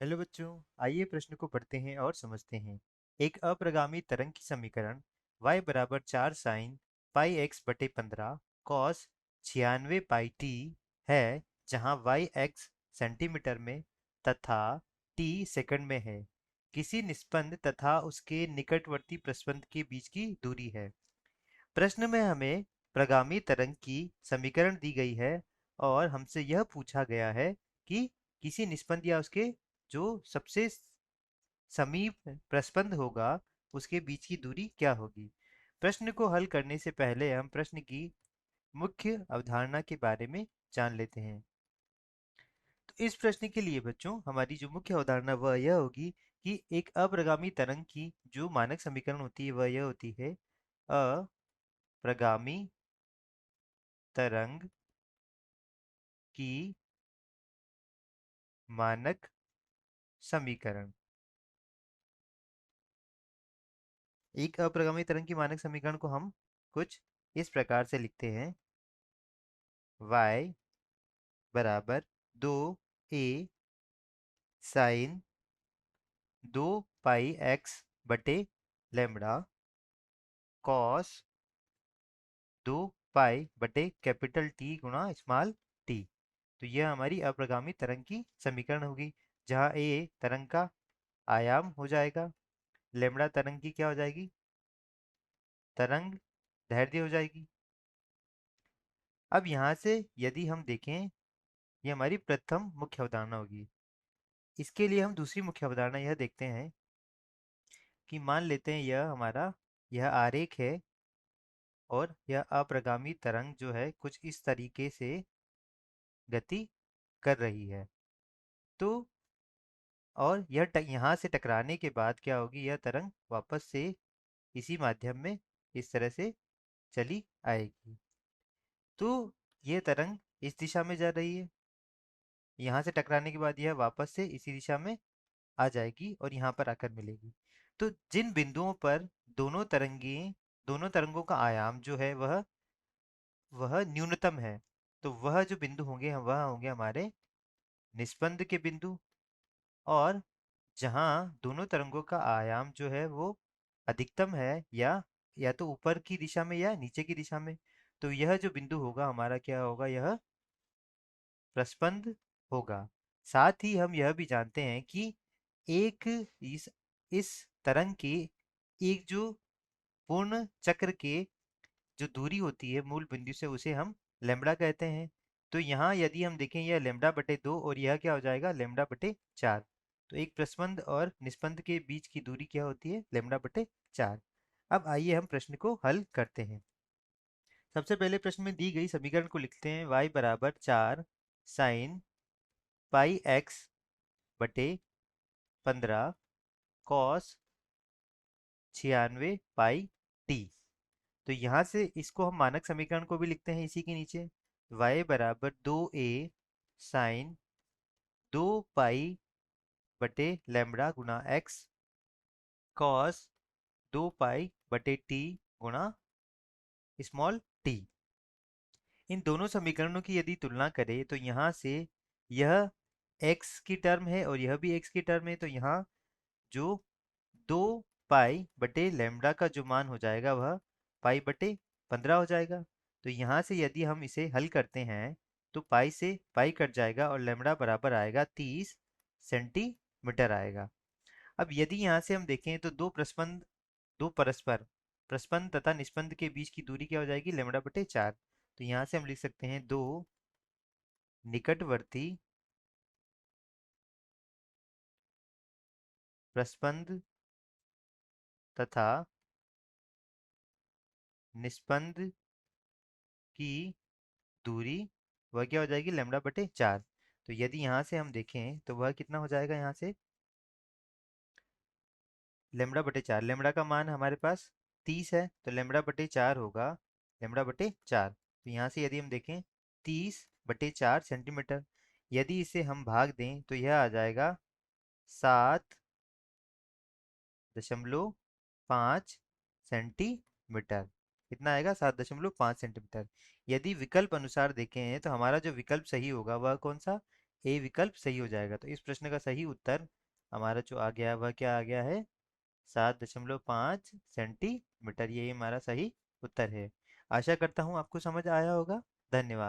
Hello बच्चों, आइए प्रश्न को पढ़ते हैं और समझते हैं। एक अप्रगामी तरंग की समीकरण y बराबर 4 साइन पाई एक्स बटे 15 कॉस 96 पाई टी है, जहां y x सेंटीमीटर में तथा t सेकंड में है। किसी निस्पंद तथा उसके निकटवर्ती प्रस्पंद के बीच की दूरी है। प्रश्न में हमें प्रगामी तरंग की समीकरण दी गई है और हमसे यह पूछा गया है कि किसी निस्पंद या उसके जो सबसे समीप प्रस्पंद होगा उसके बीच की दूरी क्या होगी। प्रश्न को हल करने से पहले हम प्रश्न की मुख्य अवधारणा के बारे में जान लेते हैं। तो इस प्रश्न के लिए बच्चों हमारी जो मुख्य अवधारणा वह यह होगी कि एक अप्रगामी तरंग की जो मानक समीकरण होती है वह यह होती है अप्रगामी तरंग की मानक समीकरण। एक अप्रगामी तरंग की मानक समीकरण को हम कुछ इस प्रकार से लिखते हैं। y बराबर 2a साइन 2 पाई x बटे लेमड़ा कॉस 2 पाई बटे कैपिटल टी गुणा स्मॉल टी। तो यह हमारी अप्रगामी तरंग की समीकरण होगी, जहाँ a तरंग का आयाम हो जाएगा, लेमड़ा तरंग की क्या हो जाएगी, तरंग दैर्ध्य हो जाएगी। अब यहाँ से यदि हम देखें, ये हमारी प्रथम मुख्य अवधारणा होगी। इसके लिए हम दूसरी मुख्य अवधारणा यह देखते हैं कि मान लेते हैं यह आरेख है और यह अप्रगामी तरंग जो है कुछ इस तरीके से गति कर रही है। तो और यहाँ से टकराने के बाद क्या होगी, यह तरंग वापस से इसी माध्यम में इस तरह से चली आएगी। तो ये तरंग इस दिशा में जा रही है, यहाँ से टकराने के बाद यह वापस से इसी दिशा में आ जाएगी और यहाँ पर आकर मिलेगी। तो जिन बिंदुओं पर दोनों तरंगें दोनों तरंगों का आयाम जो है वह न्यूनतम है, तो वह जो बिंदु होंगे वह होंगे हमारे निस्पंद के बिंदु। और जहाँ दोनों तरंगों का आयाम जो है वो अधिकतम है, या तो ऊपर की दिशा में या नीचे की दिशा में, तो यह जो बिंदु होगा हमारा क्या होगा, यह प्रस्पंद होगा। साथ ही हम यह भी जानते हैं कि एक इस इस तरंग के एक जो पूर्ण चक्र के जो दूरी होती है मूल बिंदु से, उसे हम लेमड़ा कहते हैं। तो यहाँ यदि हम देखें, यह लेमड़ा बटे 2 और यह क्या हो जाएगा, लेमड़ा बटे 4। तो एक प्रस्पंद और निस्पंद के बीच की दूरी क्या होती है, लेमड़ा बटे 4। अब आइए हम प्रश्न को हल करते हैं। सबसे पहले प्रश्न में दी गई समीकरण को लिखते हैं। y बराबर 4 साइन पाई एक्स बटे 15 कॉस 96 पाई टी। तो यहाँ से इसको हम मानक समीकरण को भी लिखते हैं इसी के नीचे। y बराबर 2a साइन 2 पाई बटे लैम्बडा गुणा x कॉस 2 पाई बटे t गुणा स्मॉल t। इन दोनों समीकरणों की यदि तुलना करें तो यहाँ से यह x की टर्म है और यह भी x की टर्म है, तो यहाँ जो 2 पाई बटे लैम्बडा का जो मान हो जाएगा वह पाई बटे 15 हो जाएगा। तो यहाँ से यदि हम इसे हल करते हैं तो पाई से पाई कट जाएगा और लैम्बडा बराबर आएगा 30 सेंटीमीटर आएगा। अब यदि यहाँ से हम देखें तो दो परस्पर प्रस्पंद तथा निस्पंद के बीच की दूरी क्या हो जाएगी, लैम्बडा बटे 4। तो यहाँ से हम लिख सकते हैं दो निकटवर्ती प्रस्पंद तथा निस्पंद की दूरी वह क्या हो जाएगी, लैम्बडा बटे 4। तो यदि यहाँ से हम देखें तो वह कितना हो जाएगा, यहाँ से लैम्बडा बटे 4, लैम्बडा का मान हमारे पास 30 है, तो लैम्बडा बटे 4 होगा लैम्बडा बटे 4। तो यहाँ से यदि हम देखें 30/4 सेंटीमीटर, यदि इसे हम भाग दें तो यह आ जाएगा 7.5 सेंटीमीटर। कितना आएगा, 7.5 सेंटीमीटर। यदि विकल्प अनुसार देखें तो हमारा जो विकल्प सही होगा वह कौन सा, ए विकल्प सही हो जाएगा। तो इस प्रश्न का सही उत्तर हमारा जो आ गया वह क्या आ गया है, 7.5 सेंटीमीटर। ये हमारा सही उत्तर है। आशा करता हूँ आपको समझ आया होगा। धन्यवाद।